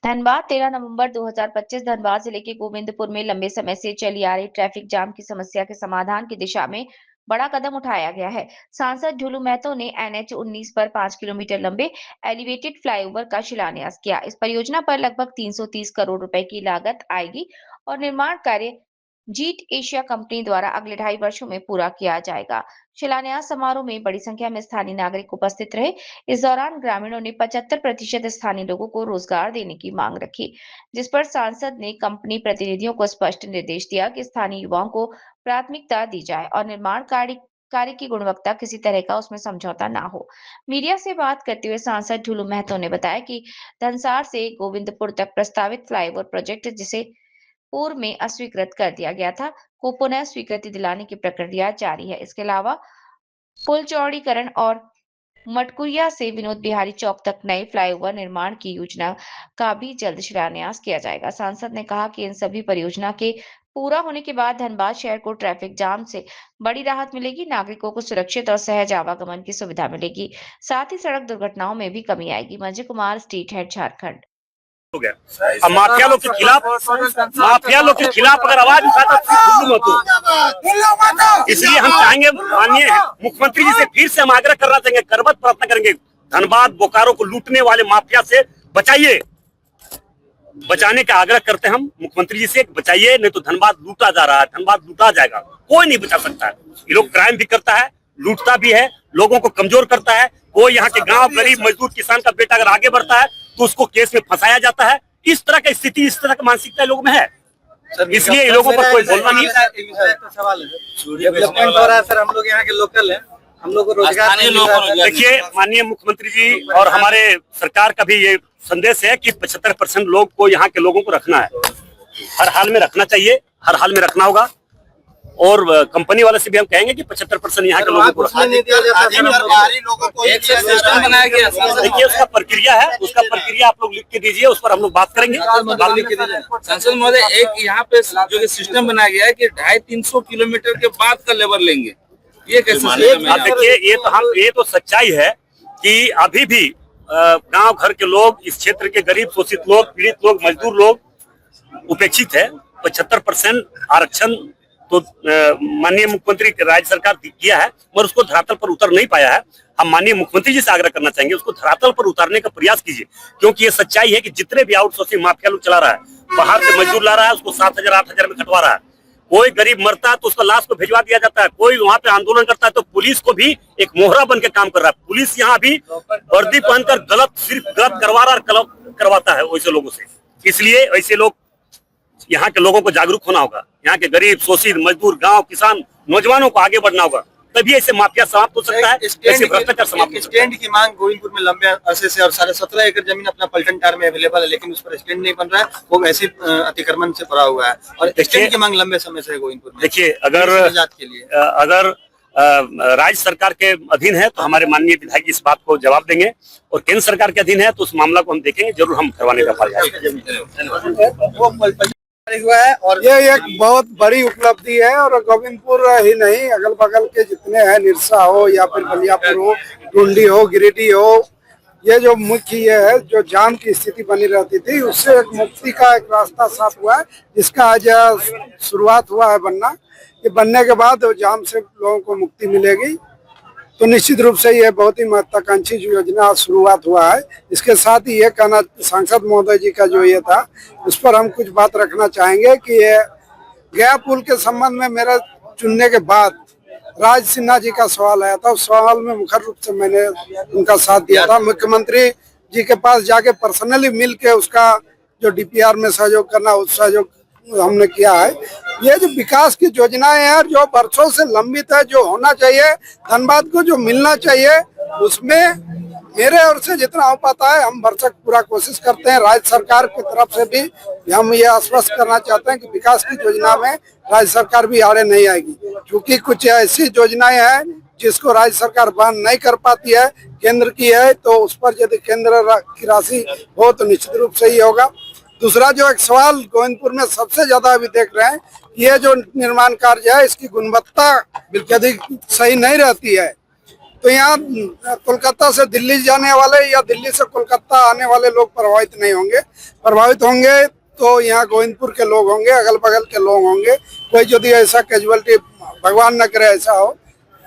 धनबाद 13 नवंबर 2025 धनबाद जिले के गोविंदपुर में लंबे समय से चली आ रही ट्रैफिक जाम की समस्या के समाधान की दिशा में बड़ा कदम उठाया गया है। सांसद ढुलू महतो ने एनएच 19 पर 5 किलोमीटर लंबे एलिवेटेड फ्लाईओवर का शिलान्यास किया। इस परियोजना पर लगभग 330 करोड़ रुपए की लागत आएगी और निर्माण कार्य जीट एशिया कंपनी द्वारा अगले 2.5 वर्षों में पूरा किया जाएगा। शिलान्यास समारोह में बड़ी संख्या में स्थानीय नागरिक उपस्थित रहे। इस दौरान ग्रामीणों ने 75% स्थानीय लोगों को रोजगार देने की मांग रखी, जिस पर सांसद ने कंपनी प्रतिनिधियों को स्पष्ट निर्देश दिया कि स्थानीय युवाओं को प्राथमिकता दी जाए और निर्माण कार्य की गुणवत्ता किसी तरह का उसमें समझौता ना हो। मीडिया से बात करते हुए सांसद ढुलू महतो ने बताया कि धनसार से गोविंदपुर तक प्रस्तावित फ्लाईओवर प्रोजेक्ट, जिसे पूर्व में अस्वीकृत कर दिया गया था, को पुनः स्वीकृति दिलाने की प्रक्रिया जारी है। इसके अलावा पुल चौड़ीकरण और मटकुरिया से विनोद बिहारी चौक तक नए फ्लाईओवर निर्माण की योजना का भी जल्द शिलान्यास किया जाएगा। सांसद ने कहा कि इन सभी परियोजना के पूरा होने के बाद धनबाद शहर को ट्रैफिक जाम से बड़ी राहत मिलेगी, नागरिकों को सुरक्षित और सहज आवागमन की सुविधा मिलेगी, साथ ही सड़क दुर्घटनाओं में भी कमी आएगी। Manju Kumar, state head, Jharkhand. हो गया। अब माफिया लोग के खिलाफ अगर आवाज उठाता तो इसलिए हम चाहेंगे, माननीय मुख्यमंत्री जी से फिर से हम आग्रह करना चाहेंगे, करबद्ध प्रार्थना करेंगे, धनबाद बोकारो को लूटने वाले माफिया से बचाइए। बचाने का आग्रह करते हैं हम मुख्यमंत्री जी से, बचाइए, नहीं तो धनबाद लूटा जा रहा है, धनबाद लूटा जाएगा, कोई नहीं बचा सकता है। ये लोग क्राइम भी करता है, लूटता भी है, लोगों को कमजोर करता है। कोई यहाँ के गांव गरीब मजदूर किसान का बेटा अगर आगे बढ़ता है तो उसको केस में फंसाया जाता है। इस तरह की स्थिति, इस तरह की मानसिकता लोगों में है, इसलिए इन लोगों पर कोई बोलना नहीं है। डेवलपमेंट हो रहा है सर, हम लोग यहाँ के लोकल हैं, हम लोग को रोजगार। देखिए, माननीय मुख्यमंत्री जी और हमारे सरकार का भी ये संदेश है कि 75% लोग को, यहाँ के लोगों को रखना है, हर हाल में रखना चाहिए, हर हाल में रखना होगा। और कंपनी वाले से भी हम कहेंगे कि 75% यहाँ के लोगों को रखना चाहिए। देखिए, उसका प्रक्रिया है, उसका प्रक्रिया आप लोग लिख के दीजिए, उस पर हम लोग बात करेंगे। सांसद महोदय, एक यहाँ पे जो सिस्टम बनाया गया है कि 250-300 किलोमीटर के बाद का लेबर लेंगे, ये कैसे? देखिए, ये तो सच्चाई है कि अभी भी गांव घर के लोग, इस क्षेत्र के गरीब शोषित लोग, पीड़ित लोग, मजदूर लोग उपेक्षित है। 75% आरक्षण तो माननीय मुख्यमंत्री राज्य सरकार किया है, मगर उसको धरातल पर उतर नहीं पाया है। हम माननीय मुख्यमंत्री जी से आग्रह करना चाहेंगे, उसको धरातल पर उतारने का प्रयास कीजिए, क्योंकि ये सच्चाई है कि जितने भी आउटसोर्सिंग माफिया लोग चला रहा है, बाहर से मजदूर ला रहा है, उसको 7,000-8,000 में कटवा रहा है। कोई गरीब मरता है तो उसका लाश को भिजवा दिया जाता है, कोई वहां पे आंदोलन करता है तो पुलिस को भी एक मोहरा बन के काम कर रहा है। पुलिस यहाँ भी वर्दी पहनकर सिर्फ गलत करवा रहा है, करवाता है वैसे लोगों से। इसलिए ऐसे लोग, यहाँ के लोगों को जागरूक होना होगा, यहाँ के गरीब शोषित मजदूर, गांव, किसान, नौजवानों को आगे बढ़ना होगा, तभी ऐसे माफिया समाप्त हो सकता है, ऐसे भ्रष्टाचार समाप्त हो सकता है। स्टैंड की मांग गोविंदपुर में लंबे अरसे से, और 17.5 एकड़ जमीन अपना पलटन टार में अवेलेबल है, लेकिन उस पर स्टैंड नहीं बन रहा है, वो वैसे अतिक्रमण से भरा हुआ है, और स्टैंड की मांग लंबे समय से है गोविंदपुर में। देखिए, अगर राज्य सरकार के अधीन है तो हमारे माननीय विधायक इस बात को जवाब देंगे, और केंद्र सरकार के अधीन है तो उस मामला को हम देखेंगे, जरूर हम करवाने का प्रयास करेंगे। हुआ है और ये एक बहुत बड़ी उपलब्धि है, और गोविंदपुर ही नहीं, अगल बगल के जितने हैं, निरसा हो या फिर बलियापुर हो, टुंडी हो, गिरिडीह हो, ये जो मुख्य ये है, जो जाम की स्थिति बनी रहती थी, उससे एक मुक्ति का एक रास्ता साफ हुआ है, जिसका आज शुरुआत हुआ है बनना। ये बनने के बाद जाम से लोगों को मुक्ति मिलेगी, तो निश्चित रूप से ये बहुत ही महत्वाकांक्षी योजना शुरुआत हुआ है। इसके साथ ही ये कहना, सांसद महोदय जी का जो ये था, उस पर हम कुछ बात रखना चाहेंगे कि ये गया पुल के संबंध में मेरे चुनने के बाद राज सिन्हा जी का सवाल आया था। उस सवाल में मुख्य रूप से मैंने उनका साथ दिया था। मुख्यमंत्री जी के पास जाके पर्सनली मिल के उसका जो DPR में सहयोग करना, उस सहयोग हमने किया है। ये जो विकास की योजनाएं हैं, जो वर्षों से लंबित है, जो होना चाहिए, धनबाद को जो मिलना चाहिए, उसमें मेरे ओर से जितना हो पाता है हम भरसक पूरा कोशिश करते हैं। राज्य सरकार की तरफ से भी हम ये आश्वस्त करना चाहते हैं कि विकास की योजना में राज्य सरकार भी आड़े नहीं आएगी, क्योंकि कुछ ऐसी योजनाएं हैं जिसको राज्य सरकार वहन नहीं कर पाती है, केंद्र की है, तो उस पर यदि केंद्र की राशि हो तो निश्चित रूप से ही होगा। दूसरा जो एक सवाल गोविंदपुर में सबसे ज्यादा अभी देख रहे हैं, ये जो निर्माण कार्य है इसकी गुणवत्ता यदि सही नहीं रहती है तो यहाँ कोलकाता से दिल्ली जाने वाले या दिल्ली से कोलकाता आने वाले लोग प्रभावित नहीं होंगे। प्रभावित होंगे तो यहाँ गोविंदपुर के लोग होंगे, अगल बगल के लोग होंगे। कोई यदि ऐसा कैजुअलिटी भगवान न करे ऐसा हो,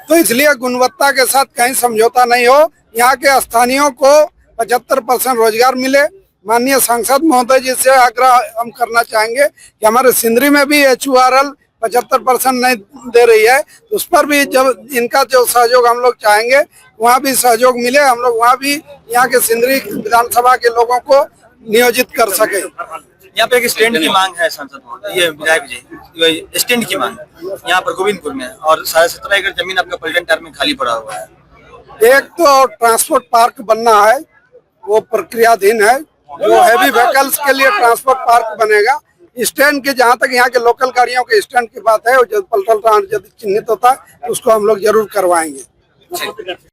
तो इसलिए गुणवत्ता के साथ कहीं समझौता नहीं हो। यहाँ के स्थानीयों को 75% रोजगार मिले। माननीय सांसद महोदय जी से आग्रह हम करना चाहेंगे कि हमारे सिंदरी में भी HURL 75% नहीं दे रही है, तो उस पर भी जब इनका जो सहयोग हम लोग चाहेंगे वहाँ भी सहयोग मिले, हम लोग वहाँ भी यहाँ के सिंदरी विधानसभा के लोगों को नियोजित कर सके। यहाँ पे एक स्टैंड की मांग है सांसद महोदय, ये विधायक जी, स्टैंड की मांग यहाँ पर गोविंदपुर में, और 17.5 एकड़ जमीन आपका पलटन टार में खाली पड़ा हुआ है। एक तो ट्रांसपोर्ट पार्क बनना है, वो प्रक्रियाधीन है। जो हैवी व्हीकल्स के लिए ट्रांसपोर्ट पार्क बनेगा। स्टैंड के जहाँ तक यहाँ के लोकल गाड़ियों के स्टैंड की बात है, जब पलटन यदि चिन्हित होता है तो उसको हम लोग जरूर करवाएंगे।